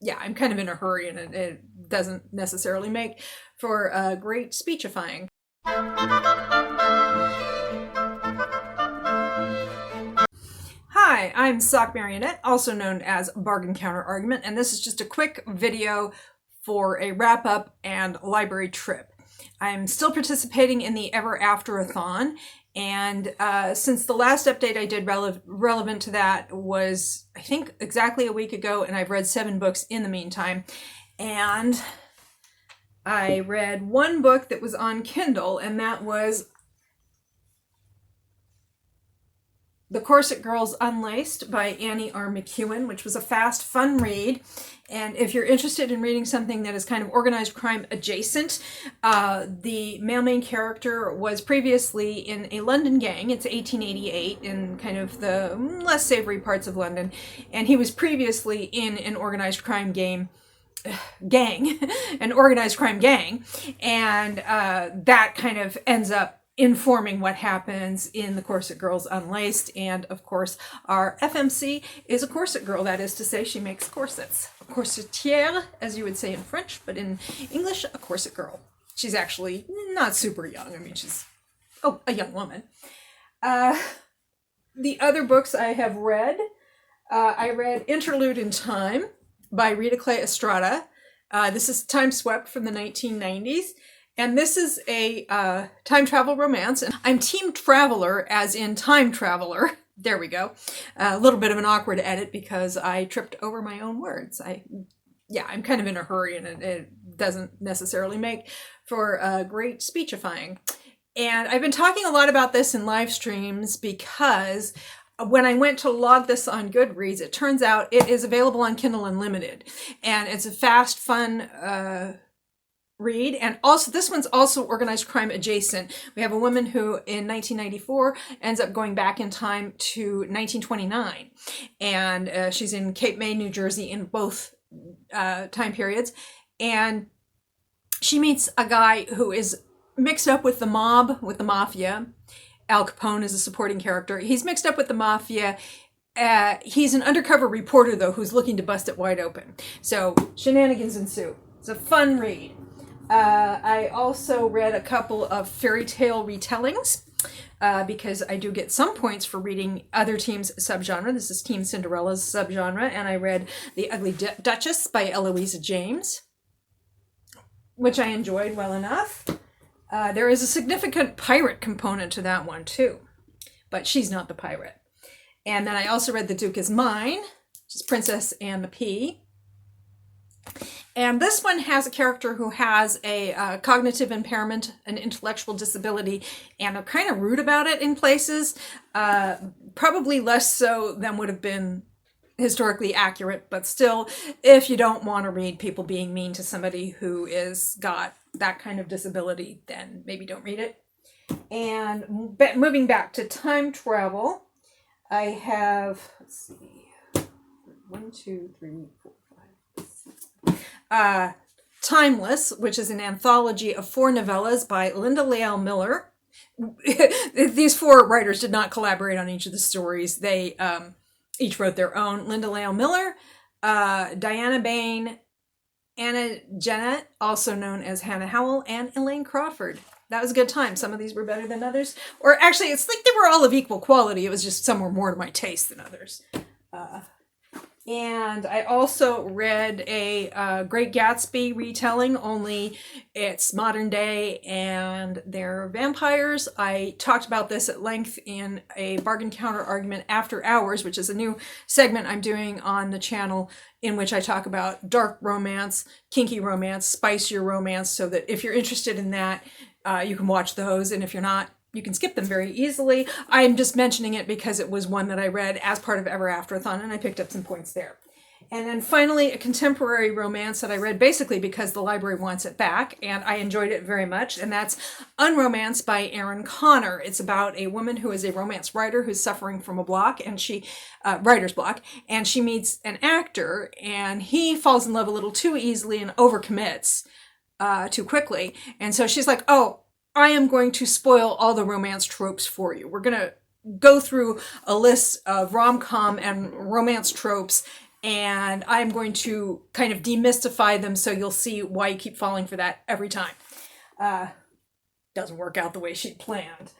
yeah, I'm kind of in a hurry, and it doesn't necessarily make for great speechifying. Hi, I'm Sock Marionette, also known as Bargain Counter Argument, and this is just a quick video for a wrap up and library trip. I'm still participating in the Afterathon, and since the last update I did relevant to that was, I think, exactly a week ago, and I've read 7 books in the meantime. And I read one book that was on Kindle, and that was The Corset Girls Unlaced by Annie R. McEwen, which was a fast, fun read. And if you're interested in reading something that is kind of organized crime adjacent, the male main character was previously in a London gang. It's 1888 in kind of the less savory parts of London. And he was previously in an organized crime an organized crime gang. And that kind of ends up informing what happens in The Corset Girls Unlaced. And of course, our FMC is a corset girl. That is to say, she makes corsets. A corsetière, as you would say in French, but in English, a corset girl. She's actually not super young. I mean, she's a young woman. The other books I have read, I read Interlude in Time by Rita Clay Estrada. This is Time Swept from the 1990s. And this is a time travel romance. I'm Team Traveler, as in time traveler. There we go. A little bit of an awkward edit because I tripped over my own words. I'm kind of in a hurry, and it doesn't necessarily make for great speechifying. And I've been talking a lot about this in live streams because when I went to log this on Goodreads, it turns out it is available on Kindle Unlimited. And it's a fast, fun read. And also, this one's also organized crime adjacent. We have a woman who in 1994 ends up going back in time to 1929. And she's in Cape May, New Jersey in both time periods. And she meets a guy who is mixed up with the mob, with the mafia. Al Capone is a supporting character. He's mixed up with the mafia. He's an undercover reporter, though, who's looking to bust it wide open. So shenanigans ensue. It's a fun read. I also read a couple of fairy tale retellings because I do get some points for reading other teams' subgenre. This is Team Cinderella's subgenre, and I read The Ugly Duchess by Eloisa James, which I enjoyed well enough. There is a significant pirate component to that one, too, but she's not the pirate. And then I also read The Duke Is Mine, which is Princess Anne the Pea. And this one has a character who has a cognitive impairment, an intellectual disability, and are kind of rude about it in places. Probably less so than would have been historically accurate, but still, if you don't want to read people being mean to somebody who is got that kind of disability, then maybe don't read it. And moving back to time travel, I have, let's see, 1, 2, 3, 4, 5, 6. Timeless, which is an anthology of 4 novellas by Linda Leal Miller. These 4 writers did not collaborate on each of the stories. They each wrote their own. Linda Leal Miller, Diana Bain, Anna Jennett, also known as Hannah Howell, and Elaine Crawford. That was a good time. Some of these were better than others. Or actually, it's like they were all of equal quality. It was just some were more to my taste than others. And I also read a Great Gatsby retelling, only it's modern day and they're vampires. I talked about this at length in a Bargain Counter Argument After Hours, which is a new segment I'm doing on the channel in which I talk about dark romance, kinky romance, spicier romance, so that if you're interested in that, you can watch those. And if you're not, you can skip them very easily. I'm just mentioning it because it was one that I read as part of Afterathon, and I picked up some points there. And then finally, a contemporary romance that I read basically because the library wants it back, and I enjoyed it very much, and that's Unromanced by Erin Connor. It's about a woman who is a romance writer who's suffering from a block, and writer's block, and she meets an actor, and he falls in love a little too easily and overcommits too quickly. And so she's like, oh, I am going to spoil all the romance tropes for you. We're going to go through a list of rom-com and romance tropes and I'm going to kind of demystify them so you'll see why you keep falling for that every time. Doesn't work out the way she planned.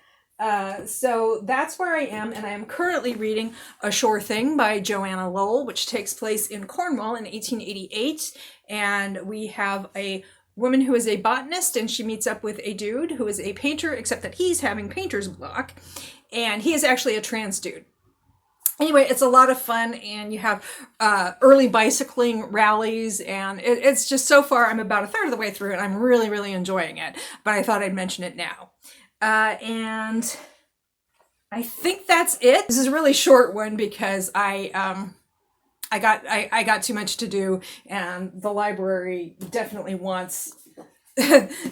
So that's where I am, and I am currently reading A Sure Thing by Joanna Lowell, which takes place in Cornwall in 1888, and we have a woman who is a botanist, and she meets up with a dude who is a painter, except that he's having painter's block, and he is actually a trans dude. Anyway, it's a lot of fun, and you have early bicycling rallies, and it's just, so far I'm about a third of the way through it. I'm really, really enjoying it, but I thought I'd mention it now. And I think that's it. This is a really short one because I got too much to do, and the library definitely wants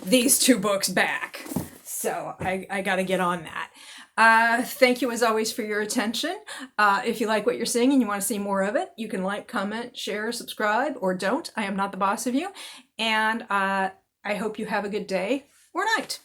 these 2 books back. So I got to get on that. Thank you as always for your attention. If you like what you're seeing and you want to see more of it, you can like, comment, share, subscribe, or don't. I am not the boss of you. And I hope you have a good day or night.